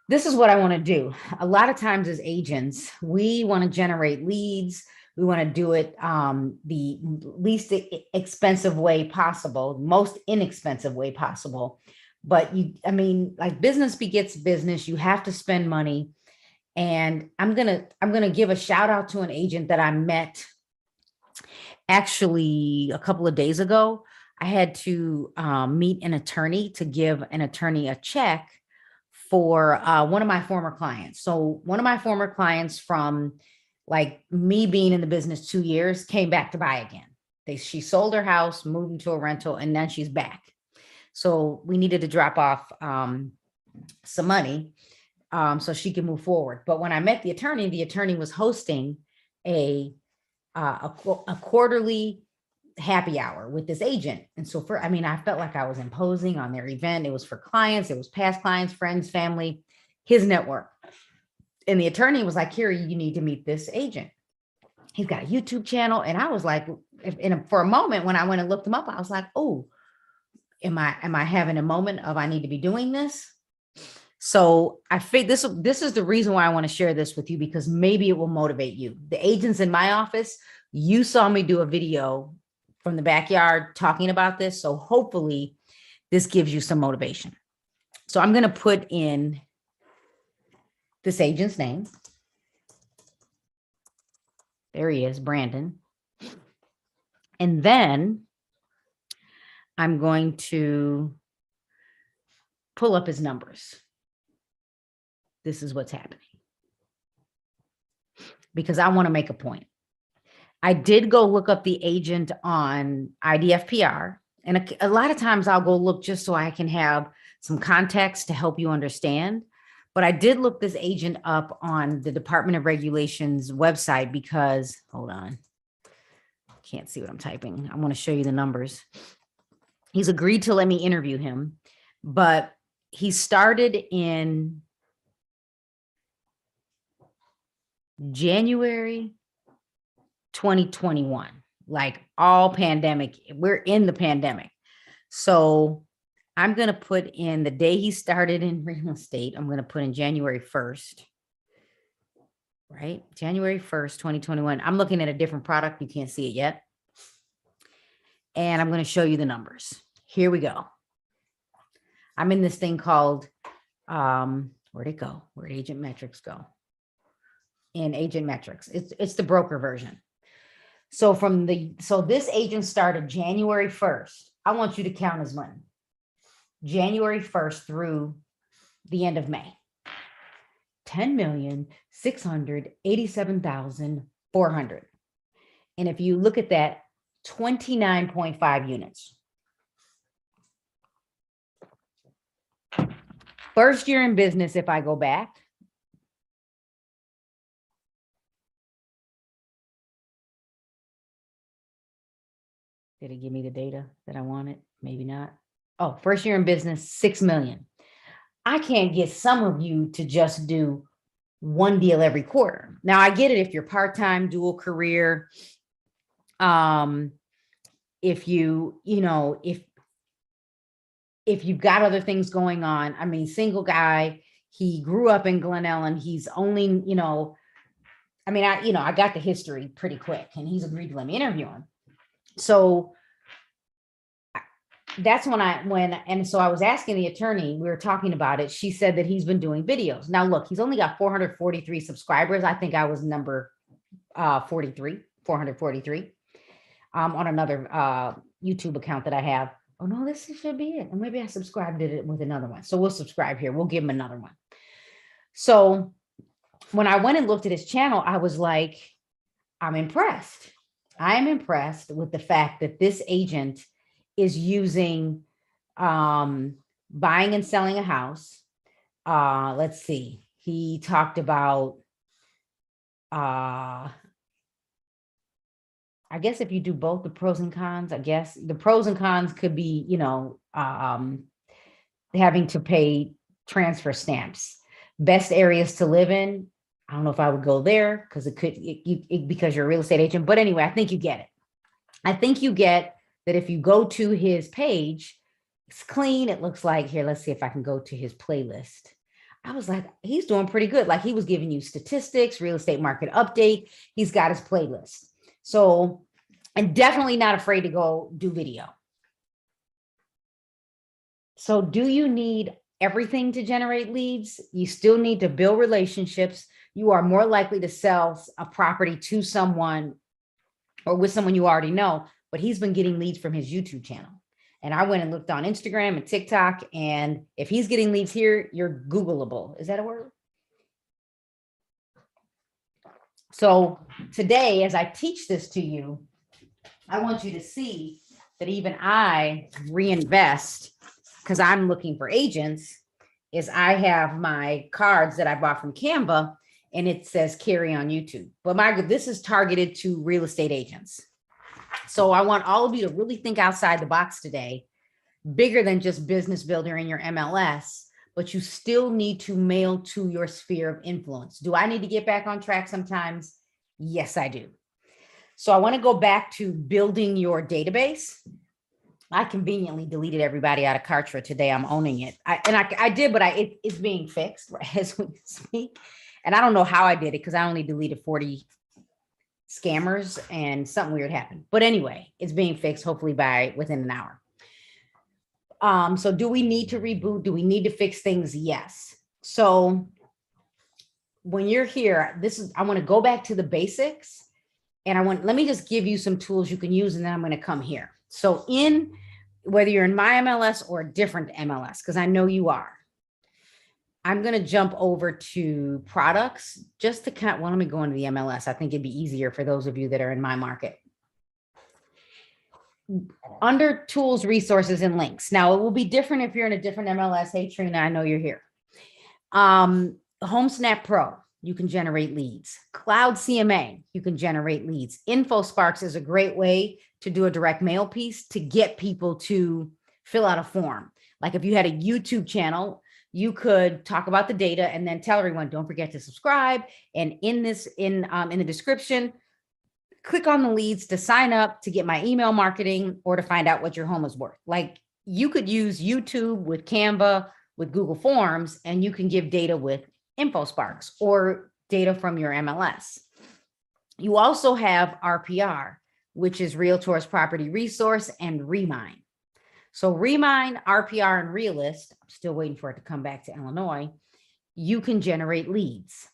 This is what I want to do. A lot of times as agents, we want to generate leads. We want to do it the least expensive way possible, most inexpensive way possible. But like business begets business. You have to spend money. And I'm gonna give a shout out to an agent that I met actually a couple of days ago. I had to meet an attorney to give an attorney a check for one of my former clients. So one of my former clients from like me being in the business 2 years came back to buy again. She sold her house, moved into a rental, and then she's back. So we needed to drop off some money so she could move forward. But when I met the attorney was hosting a quarterly happy hour with this agent. And so I felt like I was imposing on their event. It was for clients, it was past clients, friends, family, his network. And the attorney was like, Carrie, you need to meet this agent. He's got a YouTube channel. And I was like, for a moment, when I went and looked him up, I was like, oh, am I having a moment of I need to be doing this? So I think this is the reason why I want to share this with you, because maybe it will motivate you. The agents in my office, you saw me do a video from the backyard talking about this. So hopefully this gives you some motivation. So I'm going to put in this agent's name. There he is, Brandon. And then I'm going to pull up his numbers. This is what's happening, because I want to make a point. I did go look up the agent on IDFPR, and a lot of times I'll go look just so I can have some context to help you understand. But I did look this agent up on the Department of Regulation's website because, hold on, can't see what I'm typing. I want to show you the numbers. He's agreed to let me interview him, but he started in January 2021, like all pandemic. We're in the pandemic. So I'm going to put in the day he started in real estate. I'm going to put in January 1st, right? January 1st, 2021. I'm looking at a different product. You can't see it yet. And I'm going to show you the numbers. Here we go. I'm in this thing called, where'd it go? Where'd Agent Metrics go? In Agent Metrics. It's the broker version. So this agent started January 1st. I want you to count his money. January 1st through the end of May. 10,687,400. And if you look at that, 29.5 units. First year in business, if I go back, did it give me the data that I wanted? Maybe not. Oh, first year in business, 6 million. I can't get some of you to just do one deal every quarter. Now I get it if you're part-time, dual career. If if you've got other things going on, I mean, single guy, he grew up in Glen Ellen. He's only, I got the history pretty quick, and he's agreed to let me interview him. So that's so I was asking the attorney, we were talking about it. She said that he's been doing videos. Now, look, he's only got 443 subscribers. I think I was number 443 on another YouTube account that I have. Oh no, this should be it. And maybe I subscribed to it with another one. So we'll subscribe here. We'll give him another one. So when I went and looked at his channel, I was like, I'm impressed. I am impressed with the fact that this agent is using buying and selling a house. Let's see. He talked about I guess if you do both the pros and cons, I guess the pros and cons could be, having to pay transfer stamps. Best areas to live in. I don't know if I would go there because because you're a real estate agent. But anyway, I think you get it. I think you get that if you go to his page, it's clean. It looks like, here, let's see if I can go to his playlist. I was like, he's doing pretty good. Like he was giving you statistics, real estate market update. He's got his playlist. So, and definitely not afraid to go do video. So do you need everything to generate leads? You still need to build relationships. You are more likely to sell a property to someone or with someone you already know, but he's been getting leads from his YouTube channel. And I went and looked on Instagram and TikTok, and if he's getting leads here, you're Googleable. Is that a word? So today, as I teach this to you, I want you to see that even I reinvest because I'm looking for agents. Is I have my cards that I bought from Canva, and it says Carrie on YouTube. But this is targeted to real estate agents. So I want all of you to really think outside the box today, bigger than just business builder in your MLS, but you still need to mail to your sphere of influence. Do I need to get back on track sometimes? Yes, I do. So I want to go back to building your database. I conveniently deleted everybody out of Kartra today. I'm owning it. I did, but it's being fixed right as we speak. And I don't know how I did it because I only deleted 40 scammers and something weird happened. But anyway, it's being fixed hopefully within an hour. So do we need to reboot? Do we need to fix things? Yes. So when you're here, I want to go back to the basics, and let me just give you some tools you can use, and then I'm going to come here. So whether you're in my MLS or a different MLS, because I know you are, I'm going to jump over to products just to let me go into the MLS. I think it'd be easier for those of you that are in my market. Under tools, resources, and links. Now it will be different if you're in a different MLS. Hey, Trina, I know you're here. HomeSnap Pro, you can generate leads. Cloud CMA, you can generate leads. InfoSparks is a great way to do a direct mail piece to get people to fill out a form. Like if you had a YouTube channel, you could talk about the data and then tell everyone, don't forget to subscribe. And in the description, click on the leads to sign up to get my email marketing or to find out what your home is worth. Like you could use YouTube with Canva, with Google Forms, and you can give data with InfoSparks or data from your MLS. You also have RPR, which is Realtors Property Resource, and Remind. So Remind, RPR, and Realist, I'm still waiting for it to come back to Illinois, you can generate leads.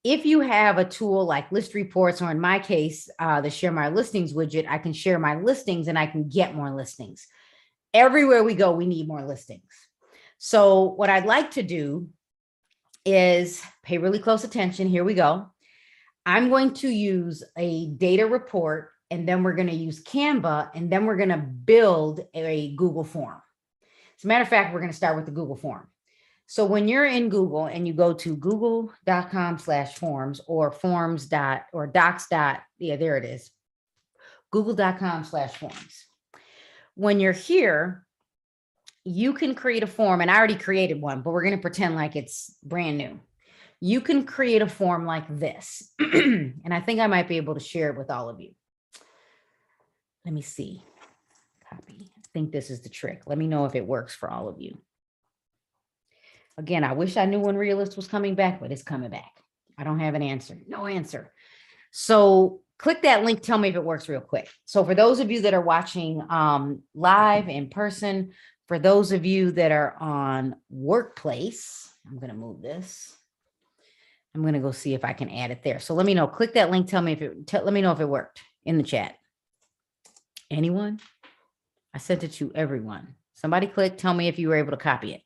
If you have a tool like List Reports, or in my case, the Share My Listings widget, I can share my listings and I can get more listings. Everywhere we go, we need more listings. So what I'd like to do is pay really close attention. Here we go. I'm going to use a data report, and then we're going to use Canva, and then we're going to build a Google form. As a matter of fact, we're going to start with the Google form. So when you're in Google and you go to google.com/forms or docs. Yeah, there it is. Google.com/forms. When you're here, you can create a form, and I already created one, but we're going to pretend like it's brand new. You can create a form like this. And I think I might be able to share it with all of you. Let me see. Copy. I think this is the trick. Let me know if it works for all of you. Again, I wish I knew when Realist was coming back, but it's coming back. I don't have an answer. No answer. So click that link. Tell me if it works real quick. So for those of you that are watching live in person, for those of you that are on Workplace, I'm going to move this. I'm going to go see if I can add it there. So let me know. Click that link. Tell me let me know if it worked in the chat. Anyone? I sent it to everyone. Somebody click. Tell me if you were able to copy it.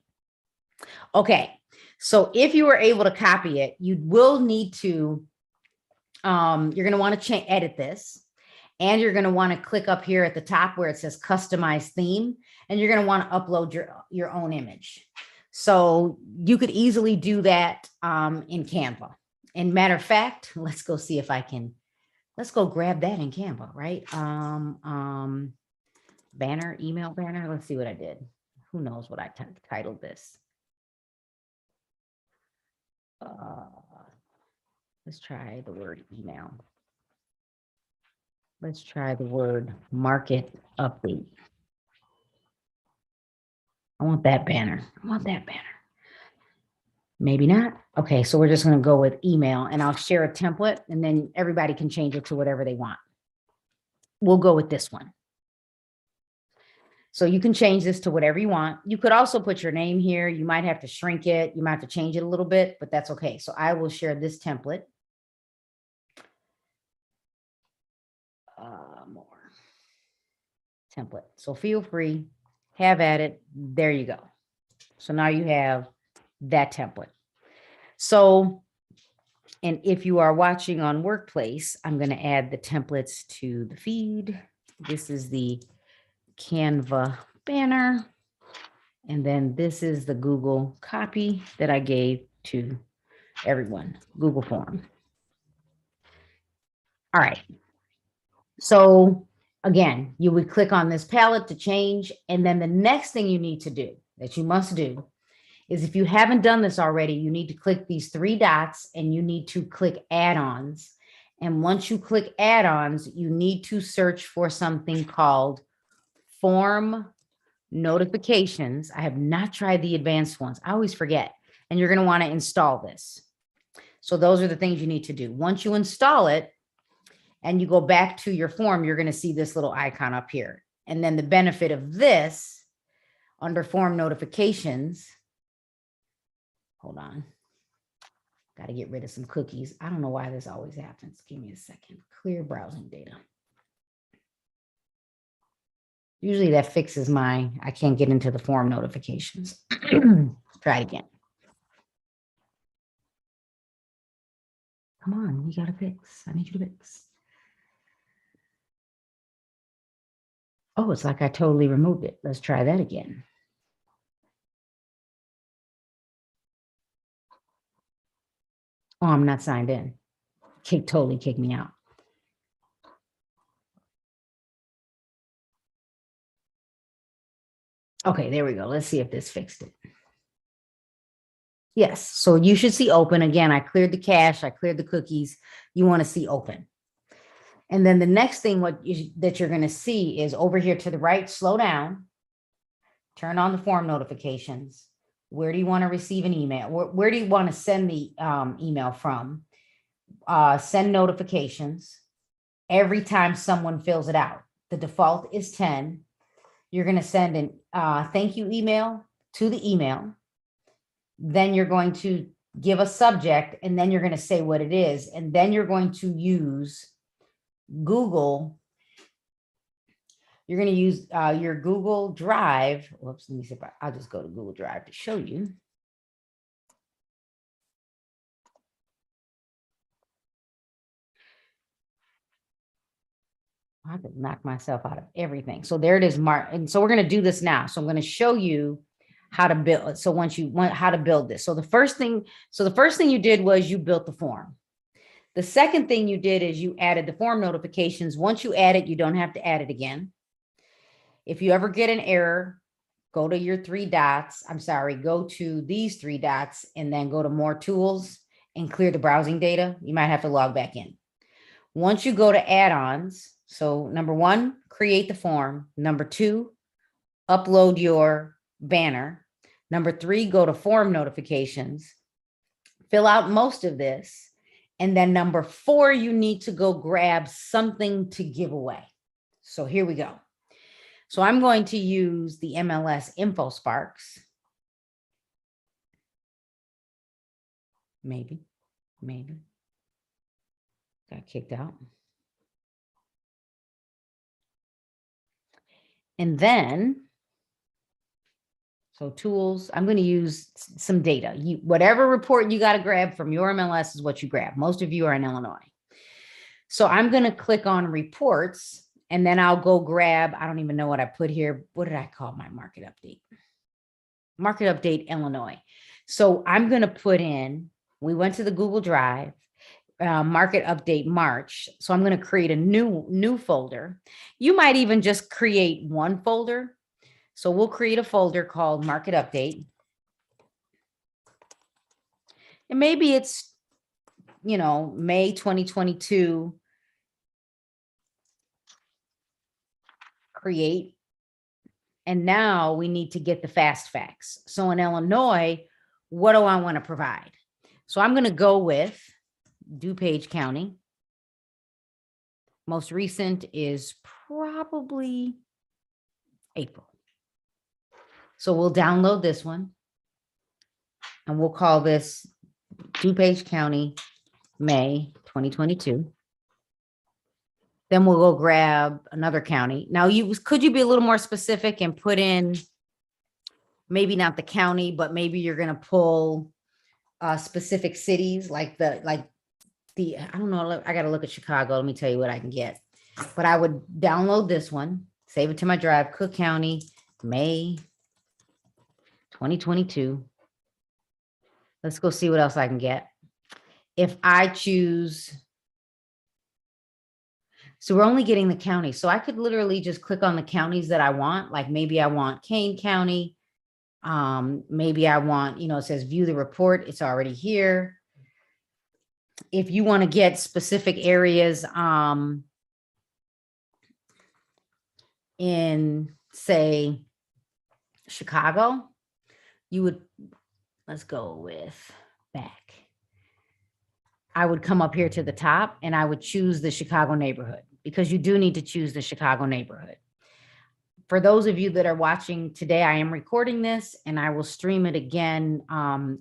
Okay. So if you were able to copy it, you will need to, you're going to want to edit this, and you're going to want to click up here at the top where it says customize theme, and you're going to want to upload your own image. So you could easily do that in Canva. And matter of fact, let's go see if I can, let's go grab that in Canva, right? Banner, email banner. Let's see what I did. Who knows what I titled this? Let's try the word email. Let's try the word market update. I want that banner. I want that banner. Maybe not. Okay, so we're just going to go with email, and I'll share a template, and then everybody can change it to whatever they want. We'll go with this one. So you can change this to whatever you want. You could also put your name here. You might have to shrink it. You might have to change it a little bit, but that's okay. So I will share this template. More template. So feel free, have at it. There you go. So now you have that template. So, and if you are watching on Workplace, I'm going to add the templates to the feed. This is the Canva banner. And then this is the Google copy that I gave to everyone, Google form. All right. So again, you would click on this palette to change. And then the next thing you need to do, that you must do, is if you haven't done this already, you need to click these three dots and you need to click add-ons. And once you click add-ons, you need to search for something called form notifications. I have not tried the advanced ones. I always forget. And you're going to want to install this. So those are the things you need to do. Once you install it and you go back to your form, you're going to see this little icon up here. And then the benefit of this under form notifications, hold on, got to get rid of some cookies. I don't know why this always happens. Give me a second. Clear browsing data. Usually that fixes I can't get into the form notifications. Try it again. Come on, you got to fix. I need you to fix. Oh, it's like I totally removed it. Let's try that again. Oh, I'm not signed in. Totally kicked me out. Okay, there we go. Let's see if this fixed it. Yes, so you should see open. Again, I cleared the cache. I cleared the cookies. You want to see open. And then the next thing that you're going to see is over here to the right, slow down, turn on the form notifications. Where do you want to receive an email? Where do you want to send the email from? Send notifications every time someone fills it out. The default is 10. You're going to send an thank you email to the email. Then you're going to give a subject, and then you're going to say what it is. And then you're going to use Google. You're going to use your Google Drive. Whoops, let me see if I'll just go to Google Drive to show you. I have to knock myself out of everything. So there it is, Mark. And so we're going to do this now. So I'm going to show you how to build. So once you want how to build this. So the first thing you did was you built the form. The second thing you did is you added the form notifications. Once you add it, you don't have to add it again. If you ever get an error, go to your three dots. I'm sorry, go to these three dots and then go to more tools and clear the browsing data. You might have to log back in. Once you go to add-ons, so number one, create the form. Number two, upload your banner. Number three, go to form notifications, fill out most of this. And then number four, you need to go grab something to give away. So here we go. So I'm going to use the MLS Info Sparks. Maybe. Got kicked out. And then, so tools, I'm going to use some data. Whatever report you got to grab from your MLS is what you grab. Most of you are in Illinois. So I'm going to click on reports, and then I'll go grab, I don't even know what I put here. What did I call my market update? Market update Illinois. So I'm going to put in, we went to the Google Drive, market update March. So I'm going to create a new folder. You might even just create one folder. So we'll create a folder called market update. And maybe it's, May 2022. Create. And now we need to get the fast facts. So in Illinois, what do I want to provide? So I'm going to go with DuPage County. Most recent is probably April. So we'll download this one and we'll call this DuPage County, May 2022. Then we'll go grab another county. Now, could you be a little more specific and put in maybe not the county, but maybe you're going to pull specific cities like I don't know. I got to look at Chicago. Let me tell you what I can get. But I would download this one, save it to my drive, Cook County, May 2022. Let's go see what else I can get. If I choose, so we're only getting the county. So I could literally just click on the counties that I want. Like maybe I want Kane County. Maybe I want, it says view the report. It's already here. If you want to get specific areas, in say Chicago, you would, let's go with back. I would come up here to the top and I would choose the Chicago neighborhood because you do need to choose the Chicago neighborhood. For those of you that are watching today, I am recording this and I will stream it again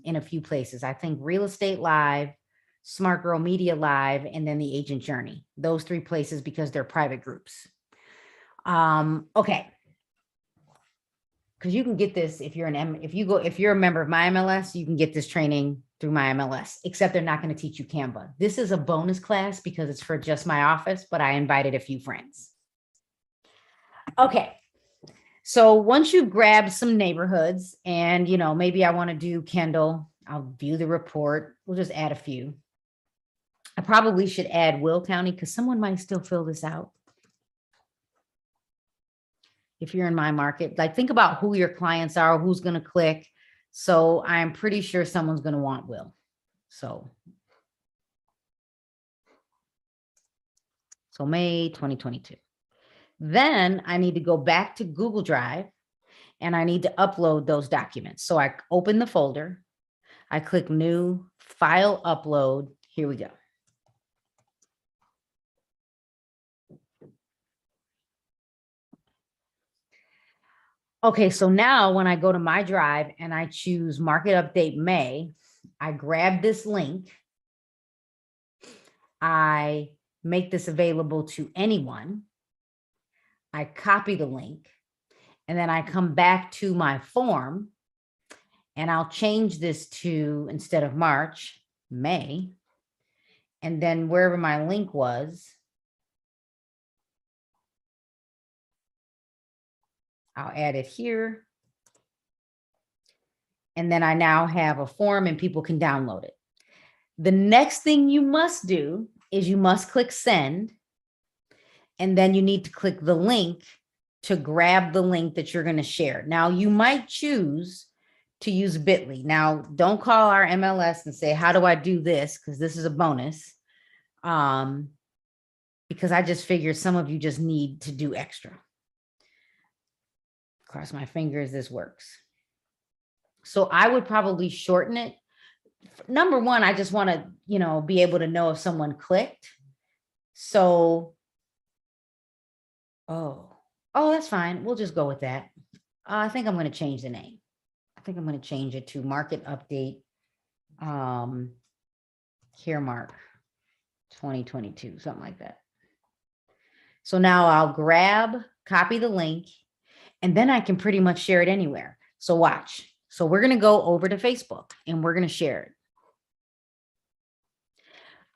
in a few places. I think Real Estate Live, Smart Girl Media Live, and then the Agent Journey. Those 3 places because they're private groups. Okay. Because you can get this if you're if you're a member of my MLS, you can get this training through my MLS, except they're not going to teach you Canva. This is a bonus class because it's for just my office, but I invited a few friends. Okay. So once you grab some neighborhoods and, maybe I want to do Kendall, I'll view the report. We'll just add a few. I probably should add Will County because someone might still fill this out. If you're in my market, like think about who your clients are, who's going to click. So I'm pretty sure someone's going to want Will. So May 2022. Then I need to go back to Google Drive and I need to upload those documents. So I open the folder, I click new file upload. Here we go. Okay, so now when I go to my drive and I choose Market Update May, I grab this link. I make this available to anyone. I copy the link and then I come back to my form and I'll change this to, instead of March, May. And then wherever my link was, I'll add it here. And then I now have a form and people can download it. The next thing you must do is you must click send. And then you need to click the link to grab the link that you're going to share. Now you might choose to use Bitly. Now don't call our MLS and say, how do I do this? Because this is a bonus. Because I just figured some of you just need to do extra. Cross my fingers, this works. So I would probably shorten it. Number one, I just want to, be able to know if someone clicked. So, oh, that's fine. We'll just go with that. I think I'm going to change the name. I think I'm going to change it to Market Update Caremark 2022, something like that. So now I'll copy the link, and then I can pretty much share it anywhere. So watch. So we're going to go over to Facebook and we're going to share it.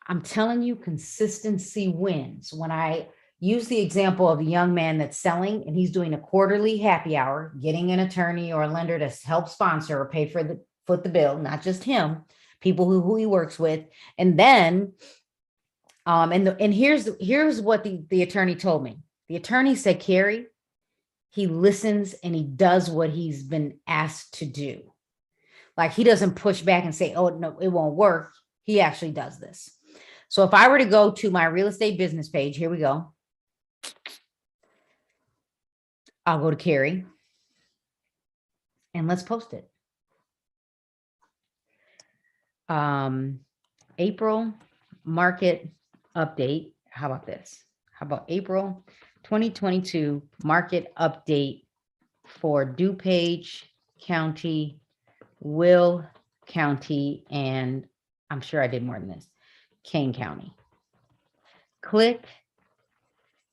I'm telling you, consistency wins. When I use the example of a young man that's selling and he's doing a quarterly happy hour, getting an attorney or a lender to help sponsor or pay for foot the bill, not just him, people who he works with. And then, and here's what the attorney told me. The attorney said, Carrie, he listens and he does what he's been asked to do. Like he doesn't push back and say, oh, no, it won't work. He actually does this. So if I were to go to my real estate business page, here we go. I'll go to Carrie and let's post it. April market update. How about this? How about April 2022 market update for DuPage County, Will County, and I'm sure I did more than this, Kane County. Click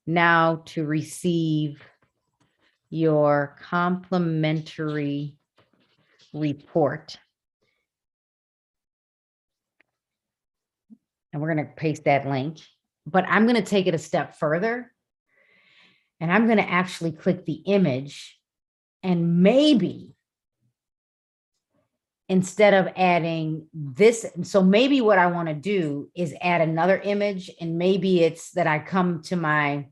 now to receive your complimentary report. And we're going to paste that link, but I'm going to take it a step further. And I'm going to actually click the image, and maybe instead of adding this, so maybe what I want to do is add another image, and maybe it's that I come to my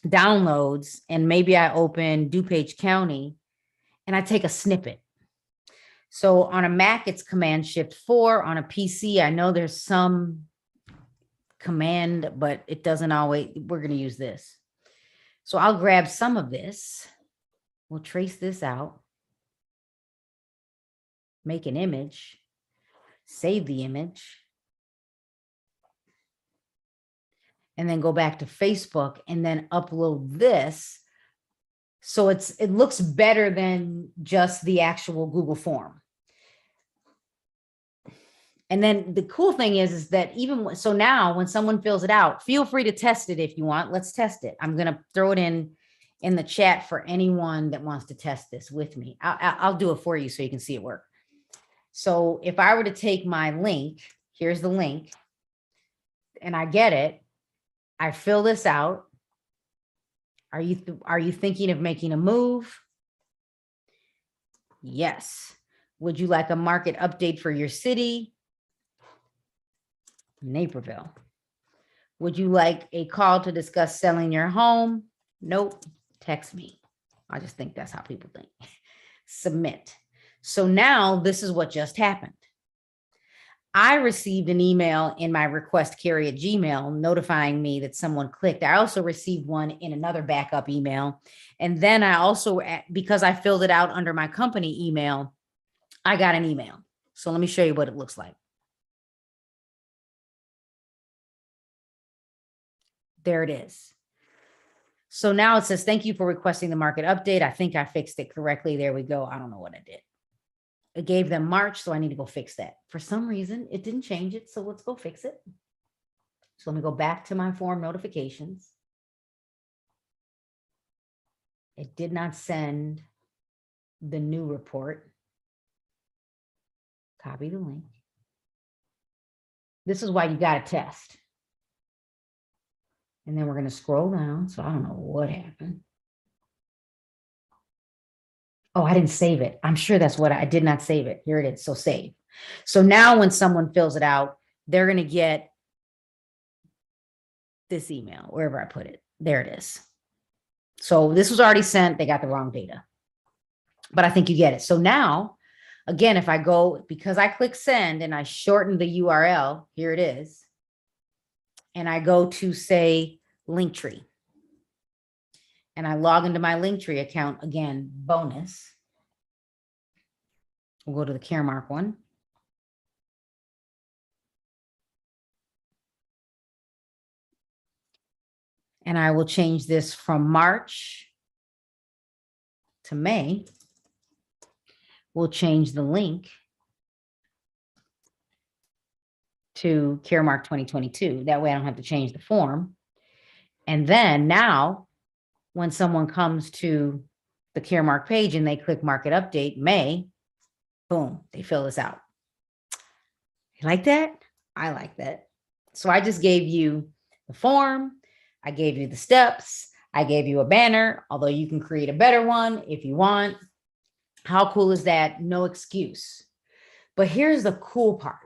downloads and maybe I open DuPage County and I take a snippet. So on a Mac, it's Command-Shift-4. On a PC, I know there's some command, but it doesn't always, we're going to use this. So I'll grab some of this. We'll trace this out, make an image, save the image, and then go back to Facebook and then upload this. So it looks better than just the actual Google form. And then the cool thing is that even so now when someone fills it out, feel free to test it if you want. Let's test it. I'm going to throw it in the chat for anyone that wants to test this with me. I'll do it for you so you can see it work. So if I were to take my link, here's the link, and I get it, I fill this out. Are you thinking of making a move? Yes. Would you like a market update for your city? Naperville. Would you like a call to discuss selling your home? Nope. Text me. I just think that's how people think. Submit. So now this is what just happened. I received an email in my request Carrie at Gmail notifying me that someone clicked. I also received one in another backup email. And then I also, because I filled it out under my company email, I got an email. So let me show you what it looks like. There it is. So now it says, thank you for requesting the market update. I think I fixed it correctly. There we go. I don't know what I did. It gave them March, so I need to go fix that. For some reason, it didn't change it, so let's go fix it. So let me go back to my form notifications. It did not send the new report. Copy the link. This is why you got to test. And then we're going to scroll down, so I don't know what happened. Oh, I didn't save it. I'm sure that's what I did not save it. Here it is. So save. So now when someone fills it out, they're going to get this email, wherever I put it. There it is. So this was already sent. They got the wrong data, but I think you get it. So now, again, if I go, because I click send and I shorten the URL, here it is. And I go to say Linktree. And I log into my Linktree account again, bonus. We'll go to the Caremark one. And I will change this from March to May. We'll change the link to Caremark 2022. That way I don't have to change the form. And then now, when someone comes to the Caremark page and they click market update May, boom, they fill this out. You like that? I like that. So I just gave you the form. I gave you the steps. I gave you a banner, although you can create a better one if you want. How cool is that? No excuse. But here's the cool part.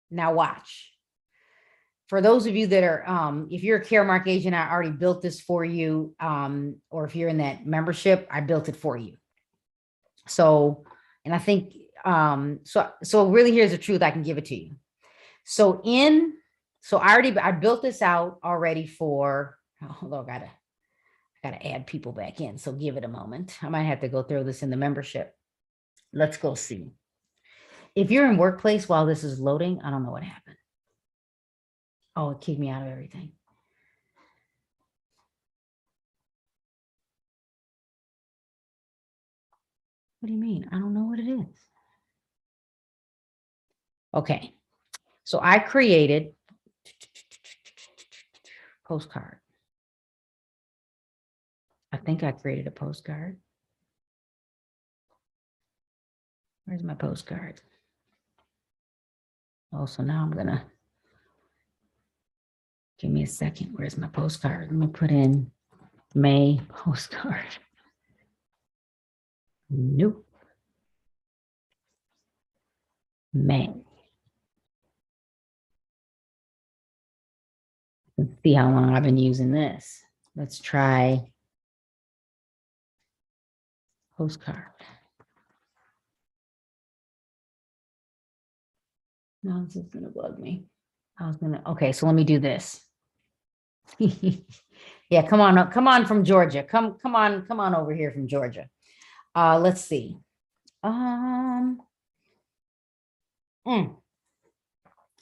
Now watch. For those of you that are, if you're a Caremark agent, I already built this for you. Or if you're in that membership, I built it for you. So, and I think, so really here's the truth. I can give it to you. So I built this out already for, although I gotta add people back in. So give it a moment. I might have to go throw this in the membership. Let's go see. If you're in workplace while this is loading, I don't know what happened. Oh, it kicked me out of everything. What do you mean? I don't know what it is. Okay. So I created postcard. I think I created a postcard. Where's my postcard? Oh, so now I'm gonna, give me a second. Where's my postcard? Let me put in May postcard. Nope. May. Let's see how long I've been using this. Let's try postcard. No, this is gonna bug me. Okay, so let me do this. Yeah, come on from Georgia. Come on over here from Georgia. Let's see. I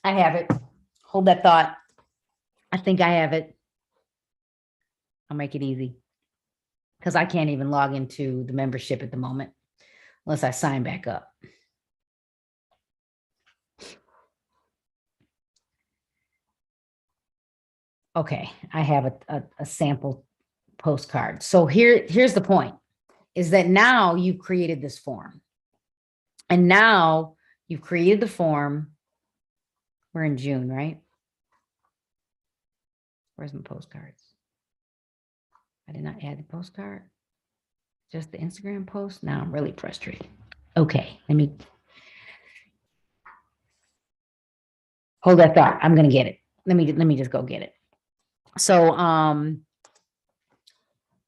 have it. Hold that thought. I think I have it. I'll make it easy because I can't even log into the membership at the moment unless I sign back up. Okay, I have a sample postcard. So here's the point, is that now you've created this form. And now you've created the form. We're in June, right? Where's my postcards? I did not add the postcard. Just the Instagram post. Now I'm really frustrated. Okay, let me hold that thought. I'm gonna get it. Let me just go get it. So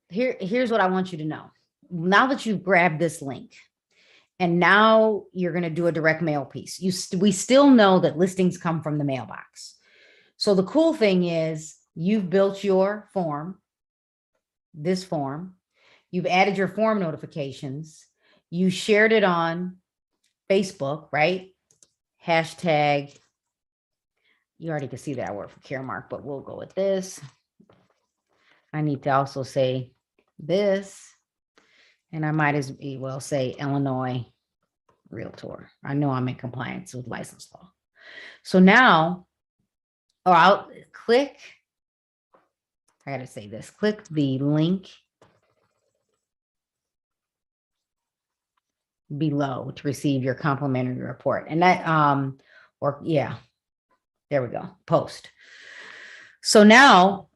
here's what I want you to know. Now that you've grabbed this link, and now you're going to do a direct mail piece. We still know that listings come from the mailbox. So the cool thing is you've built your form, this form. You've added your form notifications. You shared it on Facebook, right? Hashtag. You already can see that I work for Caremark, but we'll go with this. I need to also say this. And I might as well say Illinois Realtor. I know I'm in compliance with license law. So now, I'll click. I got to say this. Click the link below to receive your complimentary report. And that, there we go. Post. So now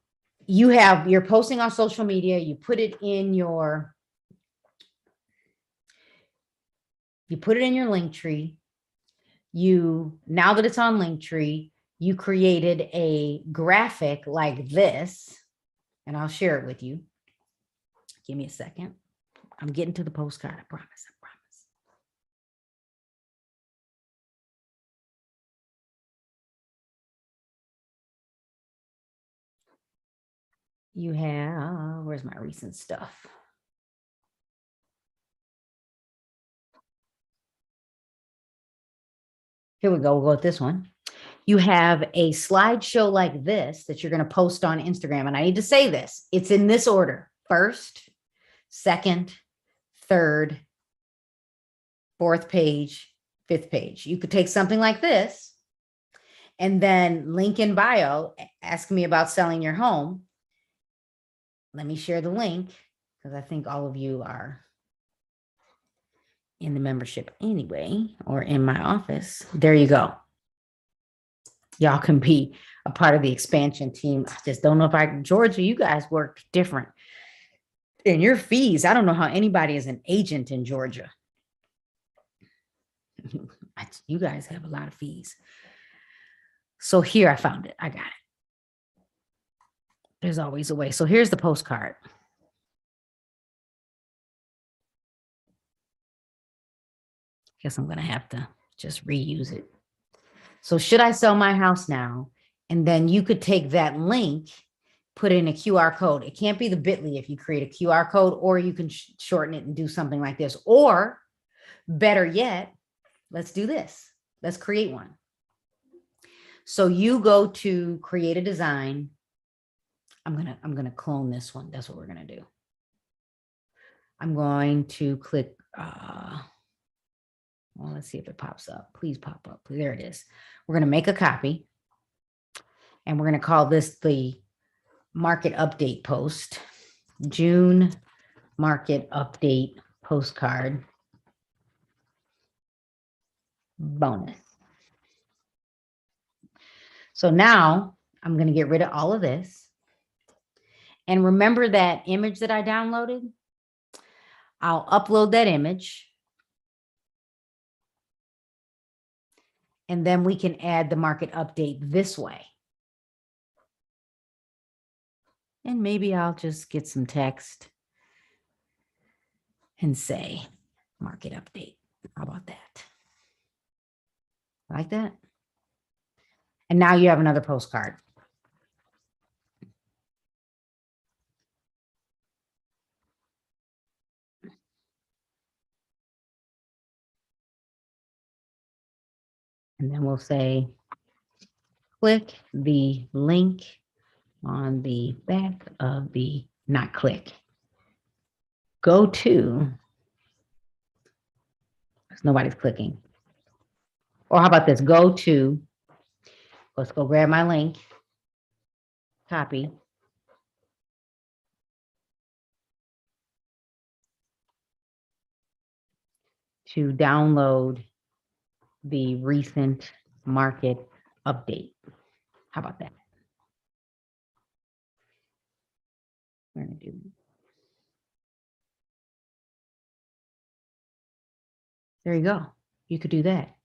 you're posting on social media. You put it in your link tree. Now that it's on Linktree, you created a graphic like this, and I'll share it with you. Give me a second. I'm getting to the postcard. I promise. You have, where's my recent stuff? Here we go. We'll go with this one. You have a slideshow like this that you're going to post on Instagram. And I need to say this. It's in this order: first, second, third, fourth page, fifth page. You could take something like this and then link in bio, ask me about selling your home. Let me share the link because I think all of you are in the membership anyway, or in my office. There you go. Y'all can be a part of the expansion team. I just don't know if Georgia, you guys work different. And your fees, I don't know how anybody is an agent in Georgia. You guys have a lot of fees. So here I found it. I got it. There's always a way. So here's the postcard. Guess I'm going to have to just reuse it. So should I sell my house now? And then you could take that link, put in a QR code. It can't be the bit.ly if you create a QR code, or you can shorten it and do something like this. Or better yet, let's do this. Let's create one. So you go to create a design. I'm gonna clone this one. That's what we're gonna do. I'm going to click, well, let's see if it pops up. Please pop up. There it is. We're gonna make a copy and we're gonna call this the market update post, June market update postcard bonus. So now I'm going to get rid of all of this. And remember that image that I downloaded? I'll upload that image. And then we can add the market update this way. And maybe I'll just get some text and say market update. How about that? Like that? And now you have another postcard. And then we'll say, click the link on the back of the, not click, go to, because nobody's clicking. Or how about this? Go to, let's go grab my link, copy, to download the recent market update. How about that? We're going to do. There you go. You could do that.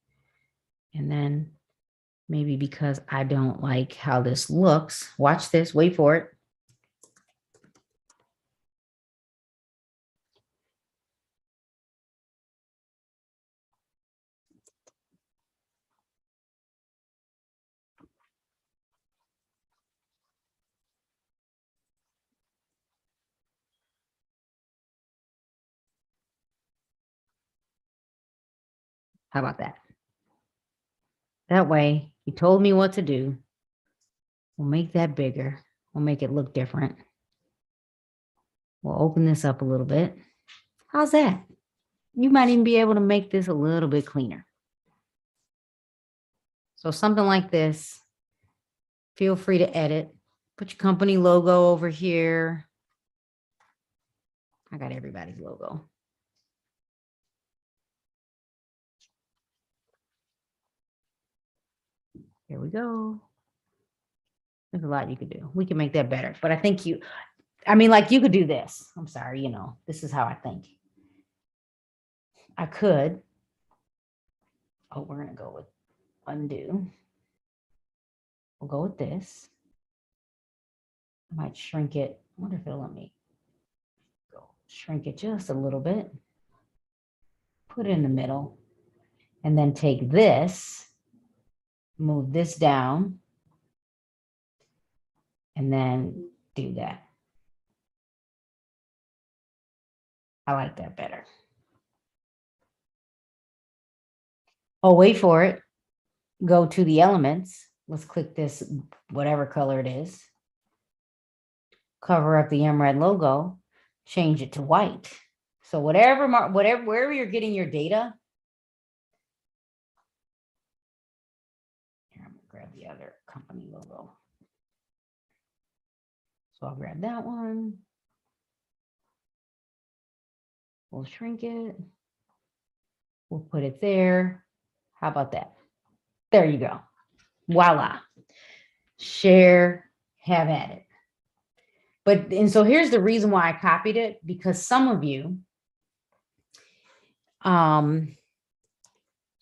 And then maybe because I don't like how this looks, watch this, wait for it. How about that? That way, you told me what to do. We'll make that bigger. We'll make it look different. We'll open this up a little bit. How's that? You might even be able to make this a little bit cleaner. So something like this, feel free to edit. Put your company logo over here. I got everybody's logo. Here we go. There's a lot you could do. We can make that better. But I think you could do this. I'm sorry, this is how I think. I could. Oh, we're going to go with undo. We'll go with this. I might shrink it. I wonder if it'll let me go shrink it just a little bit. Put it in the middle. And then take this, move this down, and then do that. I like that better. Oh, wait for it. Go to the elements. Let's click this, whatever color it is. Cover up the MRED logo, change it to white. So wherever you're getting your data. Here, I'm gonna grab the other company logo. So I'll grab that one. We'll shrink it. We'll put it there. How about that? There you go. Voila. Share, have at it. And so here's the reason why I copied it, because some of you, and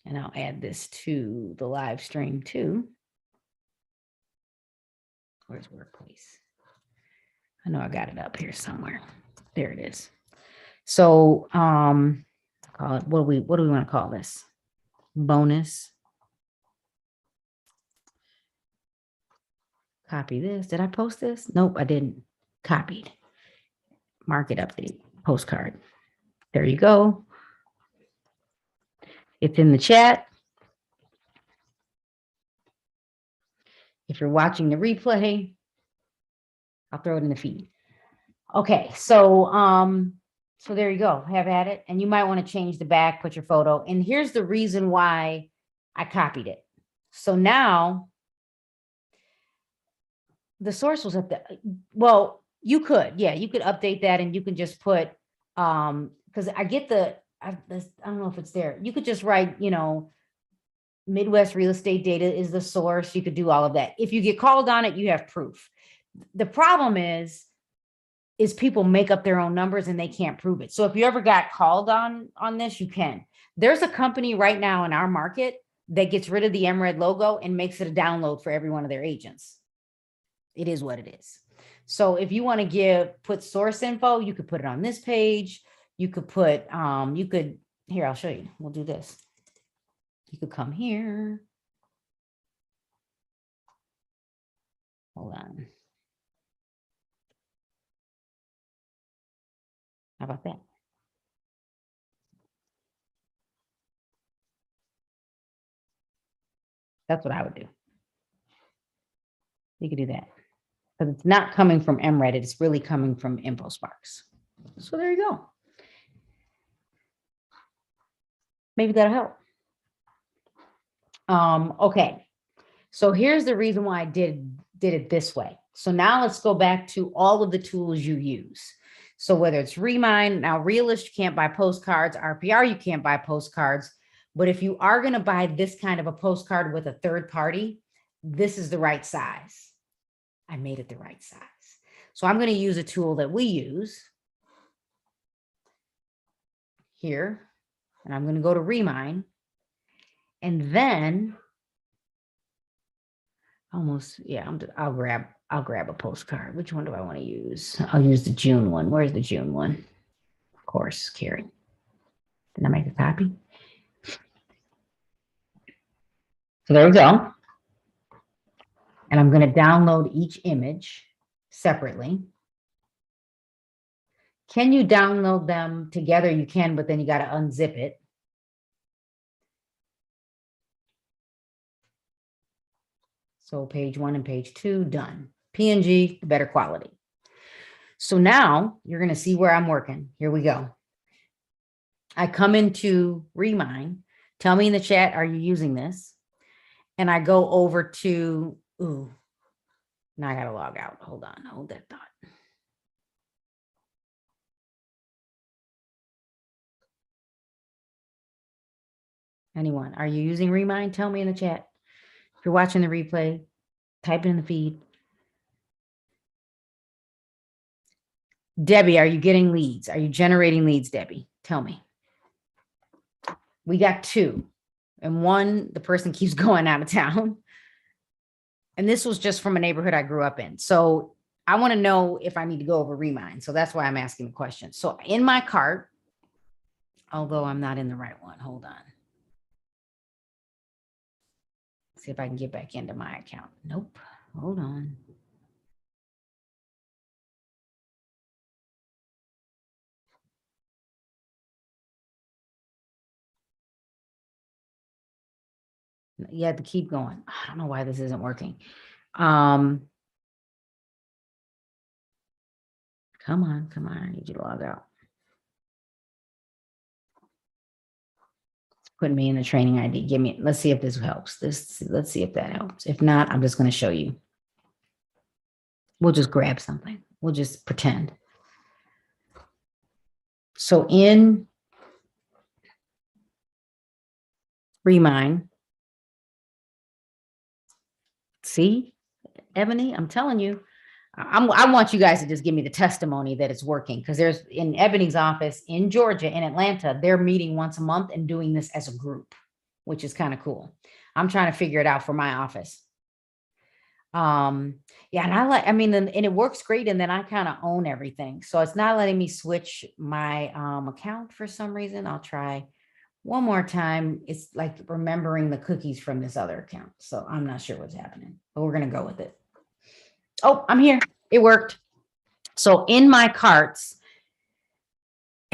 I'll add this to the live stream too. Where's workplace? I know I got it up here somewhere. There it is. So call it, what do we want to call this? Bonus. Copy this. Did I post this? Nope, I didn't. Copied. Market update postcard. There you go. It's in the chat. If you're watching the replay, I'll throw it in the feed. Okay, so so there you go. Have at it. And you might want to change the back, put your photo. And here's the reason why I copied it. So now the source was up there. Well, you could, yeah, you could update that and you can just put because I get I don't know if it's there. You could just write, you know, Midwest real estate data is the source. You could do all of that. If you get called on it, you have proof. The problem is people make up their own numbers and they can't prove it. So if you ever got called on this, you can. There's a company right now in our market that gets rid of the MRED logo and makes it a download for every one of their agents. It is what it is. So if you want to put source info, you could put it on this page. You could put, here, I'll show you. We'll do this. You could come here. Hold on. How about that? That's what I would do. You could do that. Because it's not coming from MRED, it's really coming from InfoSparks. So there you go. Maybe that'll help. Okay. So here's the reason why I did it this way. So now let's go back to all of the tools you use. So whether it's Remind, now Realist, you can't buy postcards, RPR, you can't buy postcards. But if you are going to buy this kind of a postcard with a third party, this is the right size. I made it the right size. So I'm going to use a tool that we use here. And I'm going to go to Remind. And then I'll grab a postcard. Which one do I want to use? I'll use the June one. Where's the June one? Of course, Carrie. Did I make a copy? So there we go. And I'm going to download each image separately. Can you download them together? You can, but then you got to unzip it. So page 1 and page 2, done. PNG, better quality. So now you're going to see where I'm working. Here we go. I come into Remind. Tell me in the chat, are you using this? And I go over to, now I got to log out. Hold on, hold that thought. Anyone, are you using Remind? Tell me in the chat. If you're watching the replay, type it in the feed. Debbie, are you getting leads? Are you generating leads, Debbie? Tell me. We got 2. And 1, the person keeps going out of town. And this was just from a neighborhood I grew up in. So I want to know if I need to go over Remind. So that's why I'm asking the question. So in my cart, although I'm not in the right one, hold on. See if I can get back into my account. Nope. Hold on. You have to keep going. I don't know why this isn't working. Come on. I need you to log out. It's putting me in the training ID. Let's see if this helps. Let's see if that helps. If not, I'm just going to show you. We'll just grab something. We'll just pretend. So in Remind, see, Ebony, I'm telling you, I want you guys to just give me the testimony that it's working, because there's in Ebony's office in Georgia, in Atlanta, they're meeting once a month and doing this as a group, which is kind of cool. I'm trying to figure it out for my office. Yeah, and and it works great. And then I kind of own everything. So it's not letting me switch my account for some reason. I'll try one more time. It's like remembering the cookies from this other account. So I'm not sure what's happening, but we're going to go with it. Oh, I'm here. It worked. So in my carts,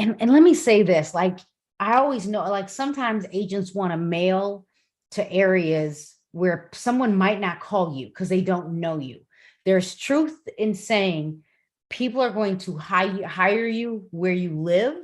and let me say this, like, I always know, like sometimes agents want to mail to areas where someone might not call you because they don't know you. There's truth in saying people are going to hire you where you live,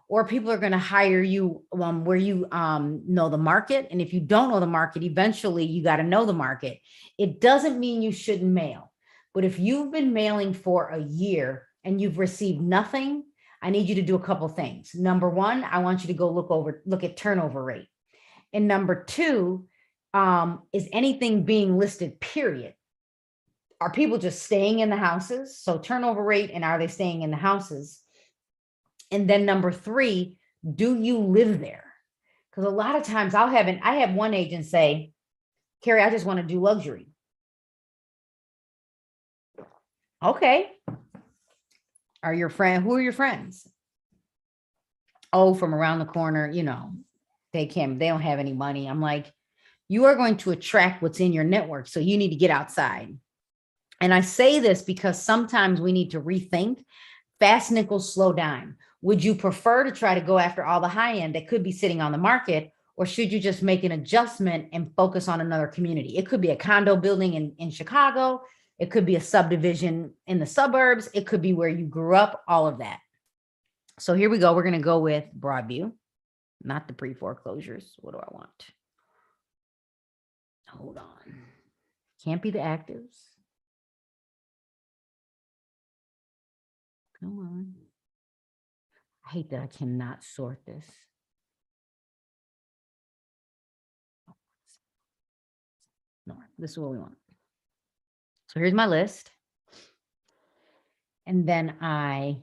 or people are going to hire you where you know the market. And if you don't know the market, eventually you got to know the market. It doesn't mean you shouldn't mail. But if you've been mailing for a year and you've received nothing, I need you to do a couple things. Number one, I want you to go look at turnover rate. And number two, is anything being listed, period? Are people just staying in the houses? So turnover rate, and are they staying in the houses? And then number three, do you live there? Because a lot of times I have one agent say, Carrie, I just want to do luxury. Okay. Who are your friends? Oh, from around the corner, they don't have any money. I'm like, you are going to attract what's in your network. So you need to get outside. And I say this because sometimes we need to rethink fast nickel, slow dime. Would you prefer to try to go after all the high end that could be sitting on the market? Or should you just make an adjustment and focus on another community? It could be a condo building in Chicago. It could be a subdivision in the suburbs. It could be where you grew up, all of that. So here we go. We're going to go with Broadview, not the pre-foreclosures. What do I want? Hold on. Can't be the actives. Come on. I hate that I cannot sort this. No, this is what we want. So here's my list. And then I'm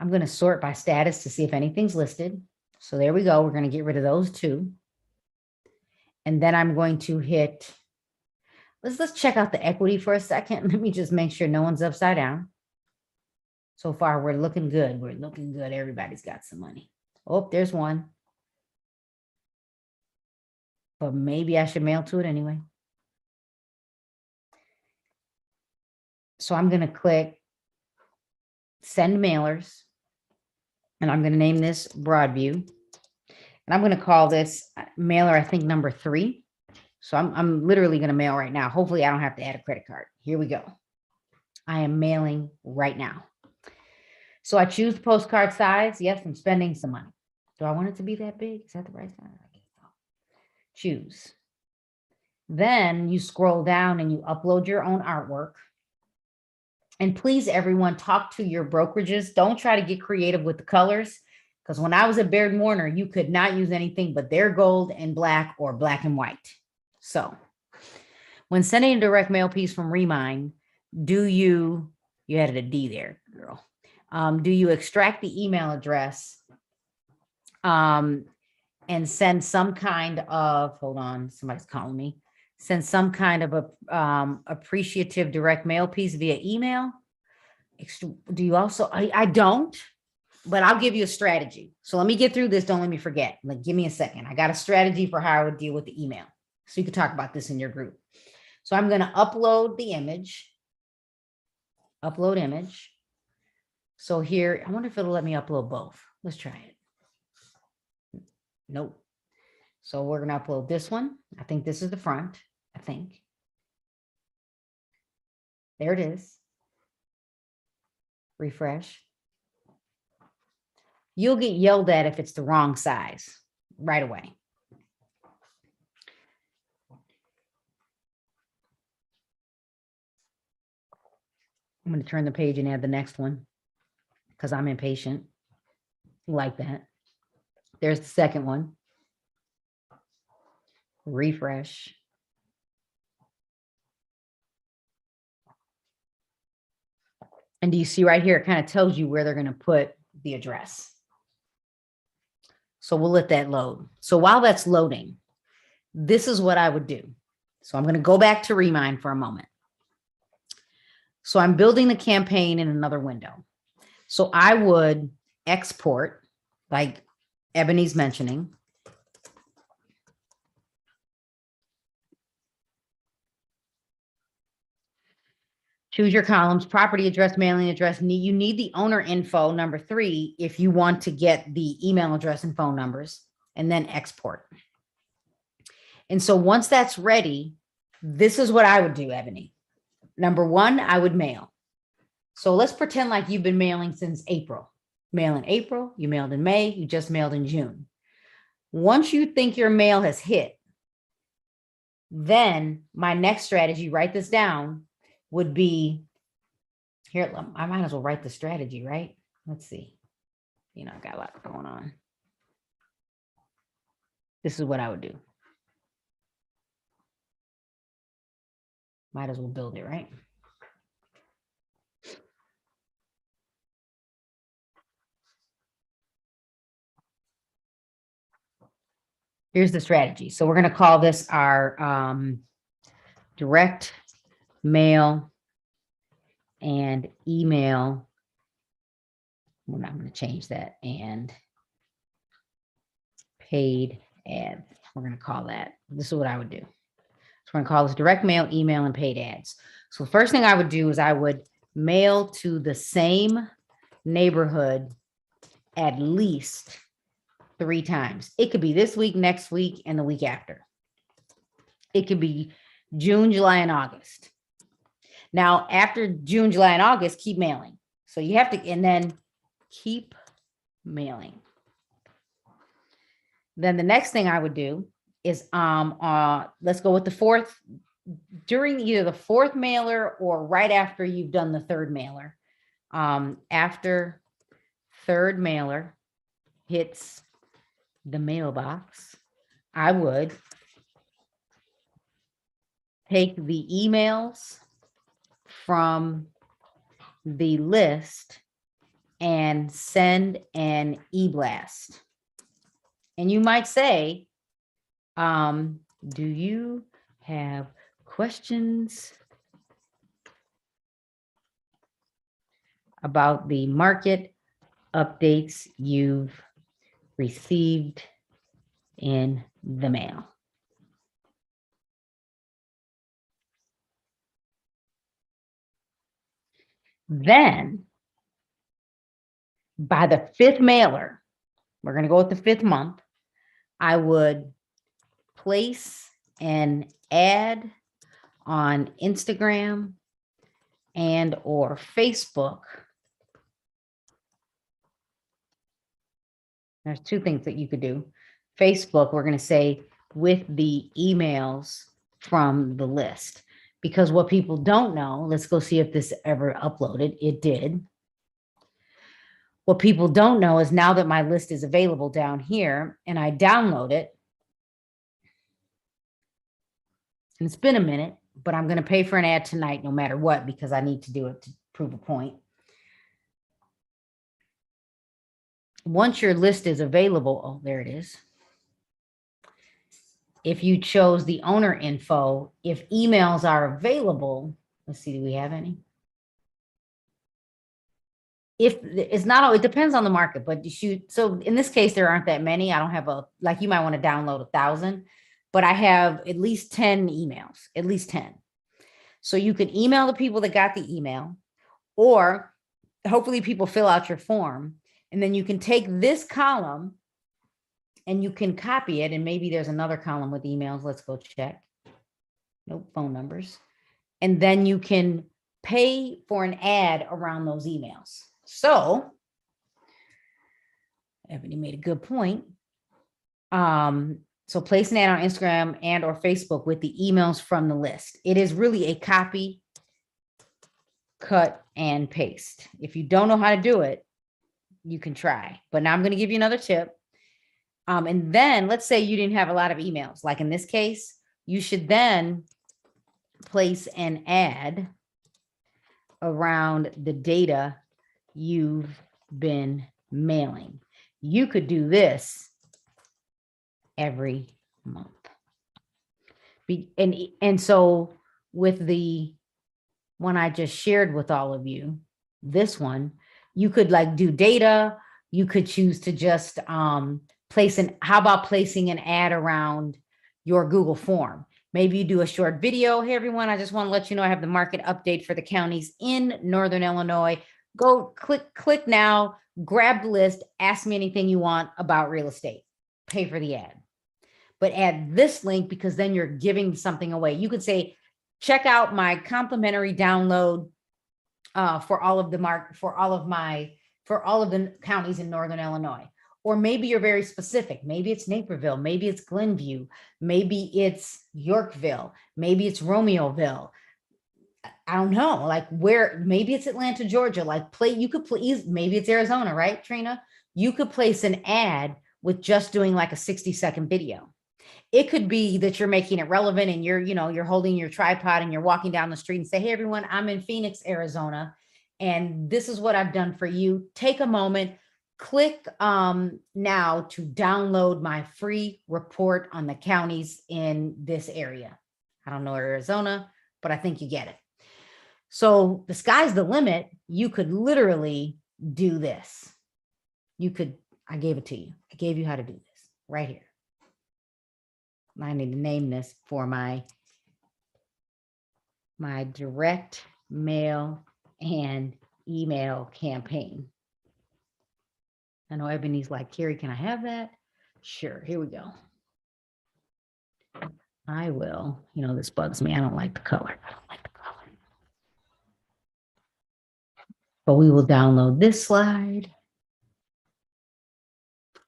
going to sort by status to see if anything's listed. So there we go. We're going to get rid of those two. And then I'm going to hit, let's check out the equity for a second. Let me just make sure no one's upside down. So far, we're looking good. We're looking good. Everybody's got some money. Oh, there's one. But maybe I should mail to it anyway. So I'm going to click send mailers. And I'm going to name this Broadview. And I'm going to call this mailer, I think, number 3. So I'm literally going to mail right now. Hopefully, I don't have to add a credit card. Here we go. I am mailing right now. So I choose the postcard size. Yes, I'm spending some money. Do I want it to be that big? Is that the right size? Choose. Then you scroll down and you upload your own artwork. And please, everyone, talk to your brokerages. Don't try to get creative with the colors. Because when I was at Baird Warner, you could not use anything but their gold and black or black and white. So when sending a direct mail piece from Remind, you added a D there, girl. Do you extract the email address and send some kind of, hold on, somebody's calling me, send some kind of a appreciative direct mail piece via email? Do you also, I don't, but I'll give you a strategy. So let me get through this. Don't let me forget. Like, give me a second. I got a strategy for how I would deal with the email. So you could talk about this in your group. So I'm going to upload the image. Upload image. So here, I wonder if it'll let me upload both. Let's try it. Nope. So we're going to upload this one. I think this is the front. I think. There it is. Refresh. You'll get yelled at if it's the wrong size right away. I'm going to turn the page and add the next one because I'm impatient like that. There's the second one. Refresh. And do you see right here, it kind of tells you where they're going to put the address. So we'll let that load. So while that's loading, this is what I would do. So I'm going to go back to Remind for a moment. So I'm building the campaign in another window. So I would export, like Ebony's mentioning. Choose your columns, property address, mailing address. You need the owner info, number 3, if you want to get the email address and phone numbers, and then export. And so once that's ready, this is what I would do, Ebony. Number 1, I would mail. So let's pretend like you've been mailing since April. Mail in April, you mailed in May, you just mailed in June. Once you think your mail has hit, then my next strategy, write this down, would be, here, I might as well write the strategy, right? Let's see. You know, I've got a lot going on. This is what I would do. Might as well build it, right? Here's the strategy. So we're going to call this our direct mail and email. Well, I'm going to change that, and paid ads. We're going to call that. This is what I would do. So we're going to call this direct mail, email, and paid ads. So the first thing I would do is I would mail to the same neighborhood at least 3 times. It could be this week, next week, and the week after. It could be June, July, and August. Now, after June, July, and August, keep mailing. So you have to, and then keep mailing. Then the next thing I would do is, let's go with the 4th, during either the 4th mailer or right after you've done the 3rd mailer. After 3rd mailer hits the mailbox, I would take the emails from the list and send an eblast. And you might say, do you have questions about the market updates you've received in the mail? Then by the 5th mailer, we're going to go with the 5th month, I would place an ad on Instagram and or Facebook. There's 2 things that you could do. Facebook, we're going to say with the emails from the list, because what people don't know, let's go see if this ever uploaded. It did. What people don't know is now that my list is available down here and I download it, and it's been a minute, but I'm going to pay for an ad tonight no matter what, because I need to do it to prove a point. Once your list is available, oh, there it is. If you chose the owner info, if emails are available, let's see, do we have any? If it's not, it depends on the market, but you shoot. So in this case, there aren't that many. I don't have like you might want to download 1,000, but I have at least 10 emails, at least 10. So you can email the people that got the email, or hopefully people fill out your form. And then you can take this column and you can copy it. And maybe there's another column with emails. Let's go check. Nope, phone numbers. And then you can pay for an ad around those emails. So Ebony made a good point. So place an ad on Instagram and or Facebook with the emails from the list. It is really a copy, cut, and paste. If you don't know how to do it, you can try. But now I'm going to give you another tip. And then let's say you didn't have a lot of emails. Like in this case, you should then place an ad around the data you've been mailing. You could do this every month. And so with the one I just shared with all of you, this one, you could like do data. You could choose to just how about placing an ad around your Google form? Maybe you do a short video. Hey, everyone, I just want to let you know I have the market update for the counties in Northern Illinois. Go click now, grab the list, ask me anything you want about real estate, pay for the ad. But add this link because then you're giving something away. You could say, check out my complimentary download for all of the counties in Northern Illinois. Or maybe you're very specific. Maybe it's Naperville, maybe it's Glenview, maybe it's Yorkville, maybe it's Romeoville. I don't know, like where, maybe it's Atlanta, Georgia. Like you could please, maybe it's Arizona, right, Trina? You could place an ad with just doing like a 60-second video. It could be that you're making it relevant and you're holding your tripod and you're walking down the street and say, hey, everyone, I'm in Phoenix, Arizona, and this is what I've done for you. Take a moment, click now to download my free report on the counties in this area. I don't know Arizona, but I think you get it. So the sky's the limit. You could literally do this. I gave it to you. I gave you how to do this right here. I need to name this for my direct mail and email campaign. I know Ebony's like, Carrie, can I have that? Sure, here we go. I will, this bugs me. I don't like the color. But we will download this slide.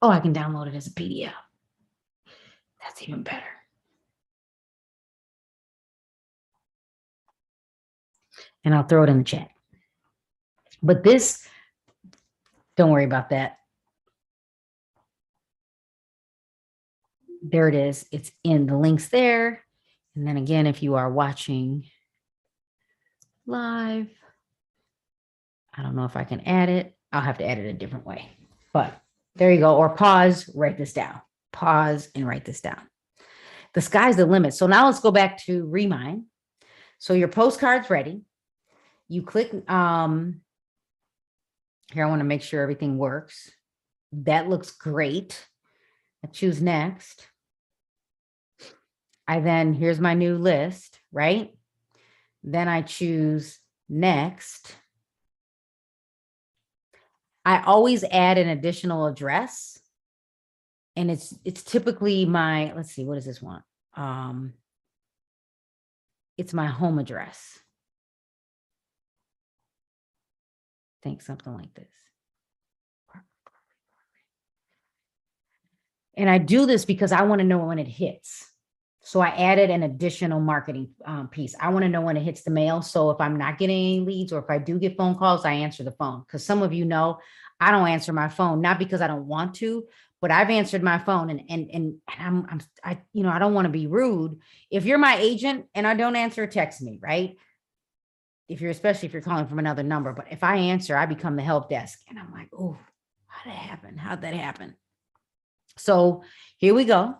Oh, I can download it as a PDF. That's even better. And I'll throw it in the chat. But this, don't worry about that. There it is. It's in the links there. And then again, if you are watching live, I don't know if I can add it. I'll have to add it a different way. But there you go. Or pause, write this down. Pause and write this down. The sky's the limit. So now let's go back to Remine. So your postcard's ready. You click, here I want to make sure everything works. That looks great. I choose next. Here's my new list, right? Then I choose next. I always add an additional address. And it's typically my, let's see, what does this want? It's my home address. I think something like this. And I do this because I want to know when it hits. So I added an additional marketing piece. I want to know when it hits the mail. So if I'm not getting any leads or if I do get phone calls, I answer the phone. Because some of you know, I don't answer my phone, not because I don't want to, but I've answered my phone and I don't want to be rude. If you're my agent and I don't answer, text me, right? Especially if you're calling from another number. But if I answer, I become the help desk and I'm like, oh, how'd that happen? How'd that happen? So here we go.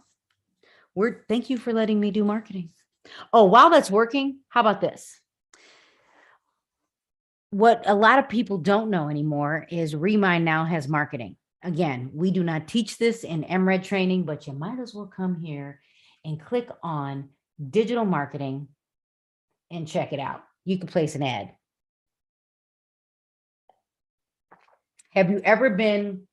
Thank you for letting me do marketing. Oh, while that's working, how about this? What a lot of people don't know anymore is Remine now has marketing. Again, we do not teach this in MRED training, but you might as well come here and click on digital marketing and check it out. You can place an ad. Have you ever been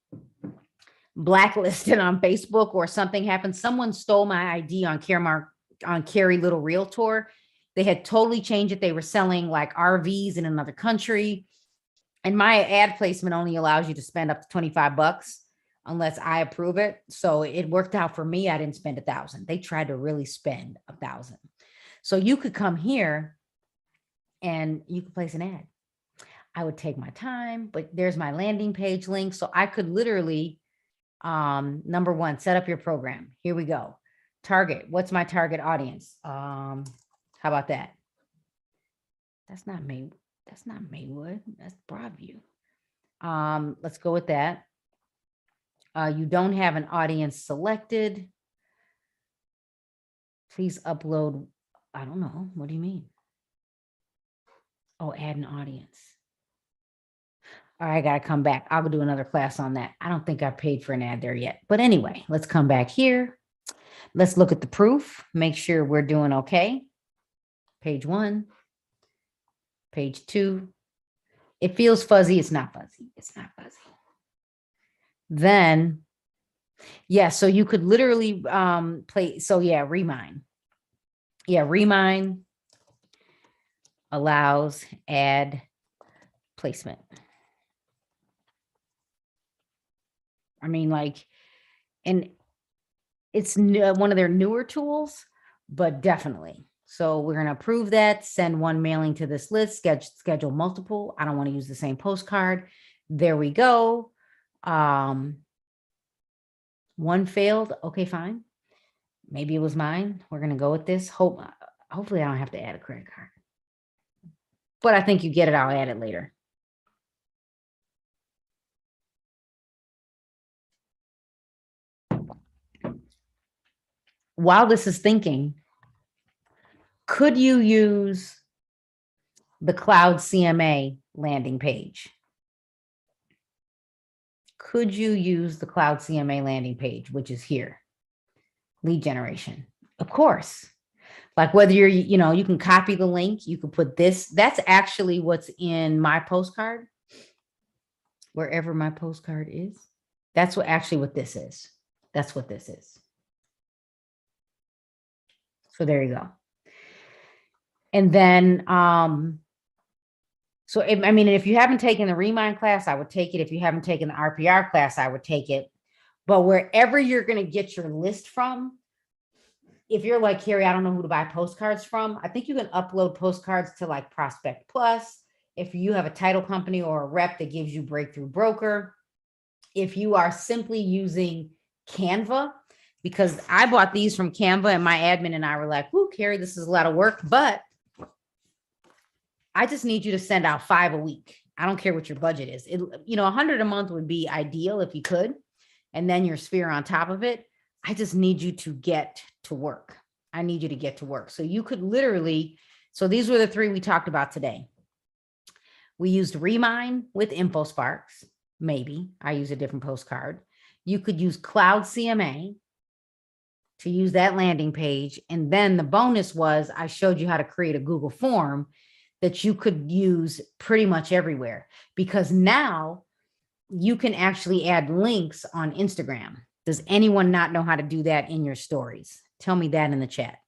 blacklisted on Facebook or something happened? Someone stole my ID on Carrie Little Realtor. They had totally changed it. They were selling like RVs in another country. And my ad placement only allows you to spend up to $25 unless I approve it. So it worked out for me. I didn't spend $1,000. They tried to really spend $1,000. So you could come here and you could place an ad. I would take my time, but there's my landing page link. So I could literally, number one, set up your program. Here we go. Target. What's my target audience? How about that? That's not Maywood. That's not Maywood. That's Broadview. Let's go with that. You don't have an audience selected. Please upload. I don't know. What do you mean? Oh, add an audience. All right, I got to come back. I'll do another class on that. I don't think I paid for an ad there yet. But anyway, let's come back here. Let's look at the proof, make sure we're doing okay. Page 1, page 2. It feels fuzzy. It's not fuzzy. It's not fuzzy. Then, yeah, so you could literally play. So yeah, Remind. Yeah, Remind allows ad placement. I mean, like, and it's one of their newer tools, but definitely. So we're going to approve that, send one mailing to this list, schedule multiple. I don't want to use the same postcard. There we go. One failed. Okay, fine. Maybe it was mine. We're going to go with this. Hopefully I don't have to add a credit card. But I think you get it. I'll add it later. While this is thinking, could you use the Cloud CMA landing page? Could you use the Cloud CMA landing page, which is here? Lead generation. Of course. Like whether you're, you can copy the link, you can put this. That's actually what's in my postcard. Wherever my postcard is. That's what this is. That's what this is. So there you go. And then, so if you haven't taken the Remind class, I would take it. If you haven't taken the RPR class, I would take it. But wherever you're going to get your list from, if you're like, Carrie, I don't know who to buy postcards from, I think you can upload postcards to like Prospect Plus. If you have a title company or a rep that gives you Breakthrough Broker, if you are simply using Canva, because I bought these from Canva and my admin and I were like, "Ooh, Carrie, this is a lot of work, but I just need you to send out 5 a week. I don't care what your budget is. 100 a month would be ideal if you could, and then your sphere on top of it. I just need you to get to work. I need you to get to work." So you could literally, so these were the 3 we talked about today. We used Remind with InfoSparks. Maybe I use a different postcard. You could use Cloud CMA to use that landing page. And then the bonus was I showed you how to create a Google form that you could use pretty much everywhere, because now you can actually add links on Instagram. Does anyone not know how to do that in your stories? Tell me that in the chat.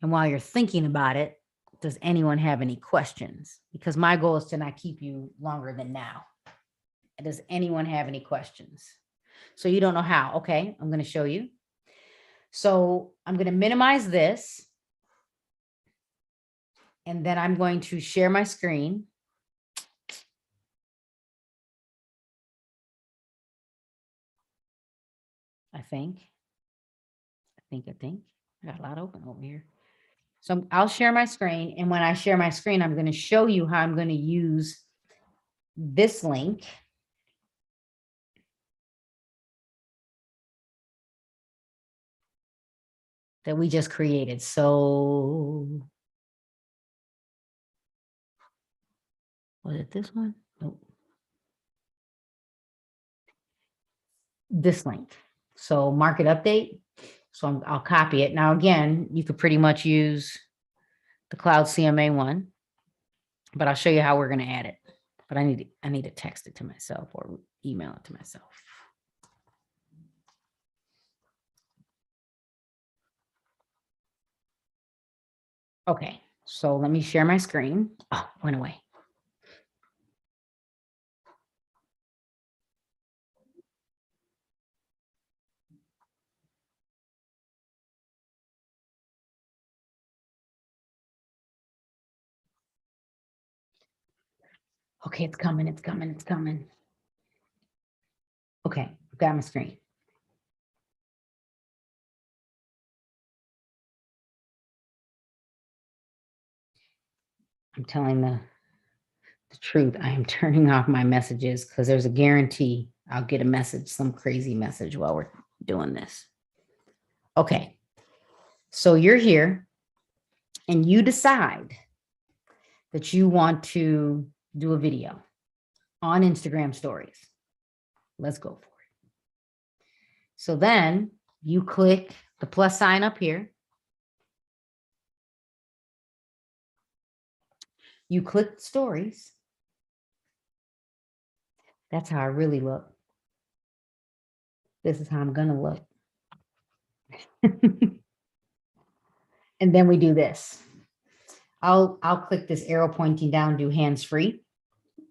And while you're thinking about it, does anyone have any questions? Because my goal is to not keep you longer than now. Does anyone have any questions? So you don't know how. Okay, I'm going to show you. So I'm going to minimize this. And then I'm going to share my screen. I think. I got a lot open over here. So I'll share my screen. And when I share my screen, I'm going to show you how I'm going to use this link. That we just created. So was it this one? Nope. This link. So market update. So I'll copy it. Now, again, you could pretty much use the Cloud CMA one, but I'll show you how we're going to add it. But I need to text it to myself or email it to myself. Okay, so let me share my screen. Oh, went away. Okay, it's coming. Okay, I've got my screen. I'm telling the truth. I am turning off my messages because there's a guarantee I'll get a message, some crazy message while we're doing this. Okay, so you're here and you decide that you want to do a video on Instagram stories. Let's go for it. So then you click the plus sign up here. You click stories. That's how I really look. This is how I'm gonna look. And then we do this. I'll click this arrow pointing down, do hands free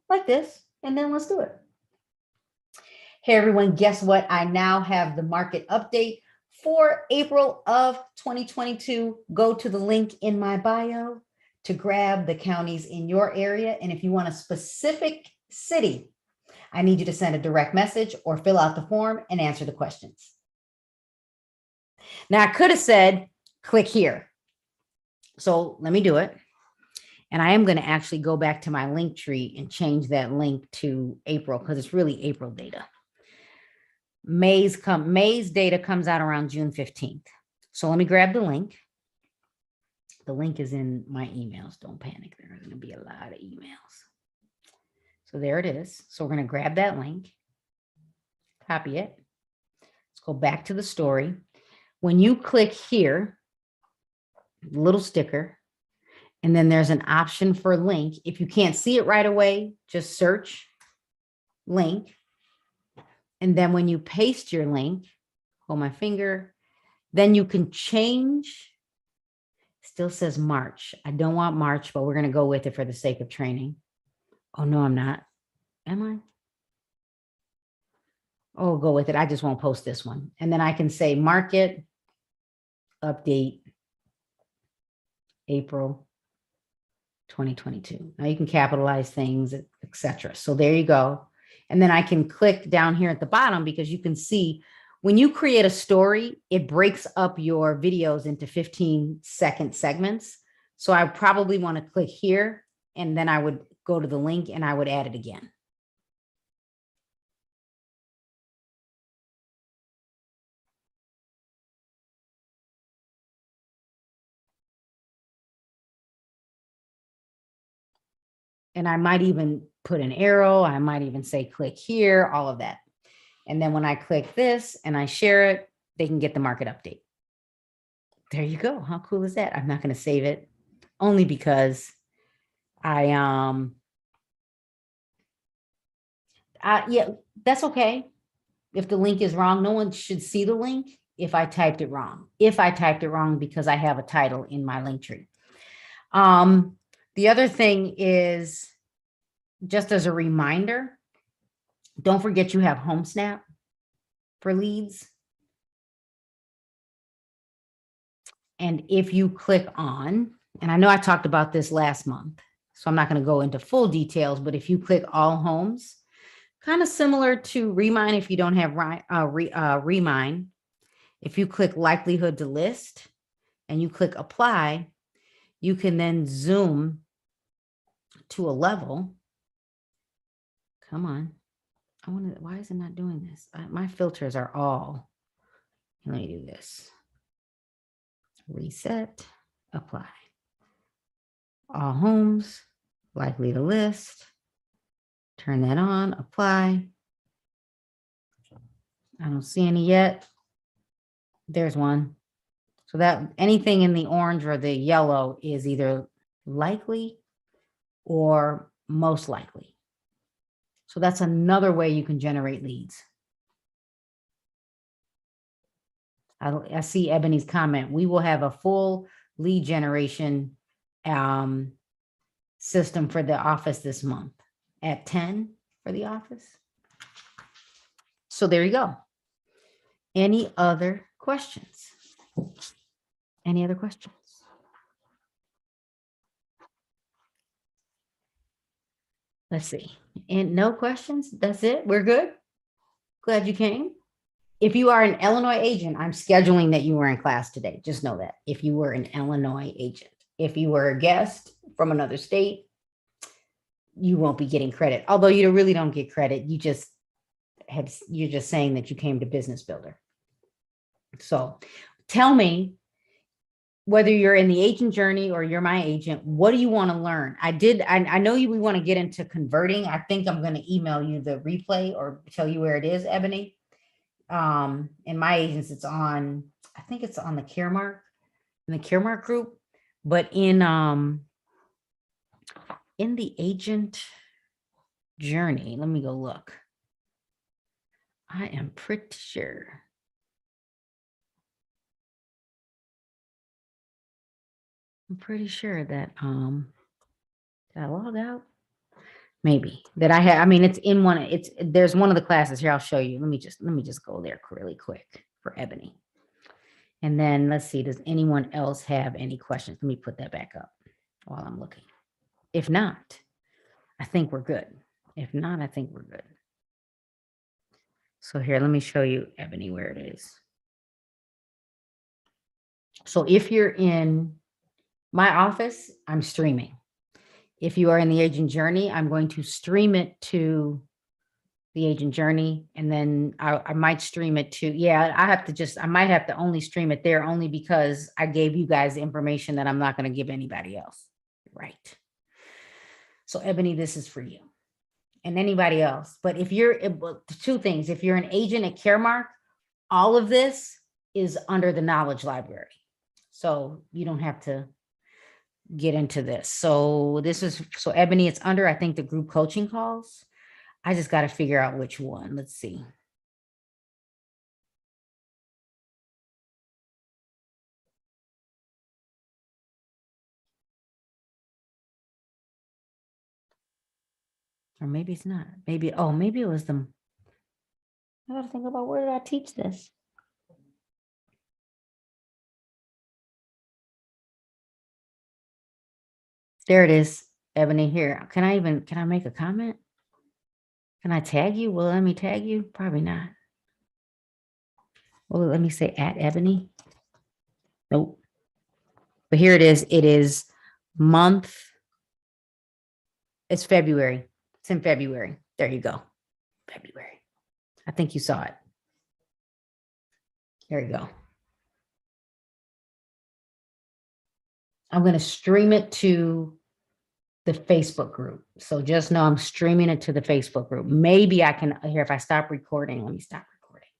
like this, and then let's do it. Hey everyone, guess what? I now have the market update for April of 2022. Go to the link in my bio to grab the counties in your area. And if you want a specific city, I need you to send a direct message or fill out the form and answer the questions. Now I could have said, click here. So let me do it. And I am going to actually go back to my link tree and change that link to April because it's really April data. May's data comes out around June 15th. So let me grab the link. The link is in my emails. Don't panic. There are going to be a lot of emails. So there it is. So we're going to grab that link, copy it. Let's go back to the story. When you click here, little sticker, and then there's an option for link. If you can't see it right away, just search link. And then when you paste your link, hold my finger, then you can change. Still says March. I don't want March, but we're going to go with it for the sake of training. Oh, no, I'm not. Am I? Oh, go with it. I just won't post this one. And then I can say market update April 2022. Now you can capitalize things, etc. So there you go. And then I can click down here at the bottom because you can see when you create a story, it breaks up your videos into 15-second segments. So I probably want to click here and then I would go to the link and I would add it again. And I might even put an arrow. I might even say click here, all of that. And then when I click this and I share it, they can get the market update. There you go. How cool is that? I'm not going to save it only because yeah, that's okay. If the link is wrong, no one should see the link if I typed it wrong. If I typed it wrong because I have a title in my link tree. The other thing is, just as a reminder, don't forget you have HomeSnap for leads. And if you click on, and I know I talked about this last month, so I'm not going to go into full details, but if you click all homes, kind of similar to Remine if you don't have Remine, if you click likelihood to list and you click apply, you can then zoom to a level. Come on. Why is it not doing this? My filters are all, let me do this. Reset, apply. All homes, likely to list. Turn that on, apply. I don't see any yet. There's one. So that anything in the orange or the yellow is either likely or most likely. So that's another way you can generate leads. I see Ebony's comment. We will have a full lead generation system for the office this month at 10 for the office. So there you go. Any other questions? Any other questions? Let's see. And no questions. That's it. We're good. Glad you came. If you are an Illinois agent, I'm scheduling that you were in class today. Just know that if you were an Illinois agent, if you were a guest from another state, you won't be getting credit. Although you really don't get credit. You're just saying that you came to Business Builder. So tell me, whether you're in the agent journey or you're my agent, what do you want to learn? I know we want to get into converting. I think I'm going to email you the replay or tell you where it is, Ebony. in my agents, it's on, I think it's on the Caremark, in the Caremark group, but in the agent journey, let me go look. I am pretty sure. I'm pretty sure that, did I log out? Maybe that I have, I mean, it's in one, there's one of the classes here. I'll show you. Let me just go there really quick for Ebony. And then let's see, does anyone else have any questions? Let me put that back up while I'm looking. If not, I think we're good. If not, I think we're good. So here, let me show you, Ebony, where it is. So if you're in my office, I'm streaming. If you are in the agent journey, I'm going to stream it to the agent journey, and then I might stream it to, I might have to only stream it there, only because I gave you guys information that I'm not going to give anybody else. Right. So Ebony, this is for you and anybody else. But if you're, two things, if you're an agent at Caremark, all of this is under the knowledge library. So you don't have to get into this. So so Ebony, it's under, I think, the group coaching calls. I just got to figure out which one. Let's see. Or maybe it's not. Maybe it was I got to think about, where did I teach this? There it is, Ebony. Here, can I make a comment? Can I tag you? Will it let me tag you? Probably not. Well, let me say at Ebony. Nope. But here it is. It is month. It's February. It's in February. There you go. February. I think you saw it. There you go. I'm going to stream it to the Facebook group. So just know I'm streaming it to the Facebook group. Maybe I can, here, if I stop recording, let me stop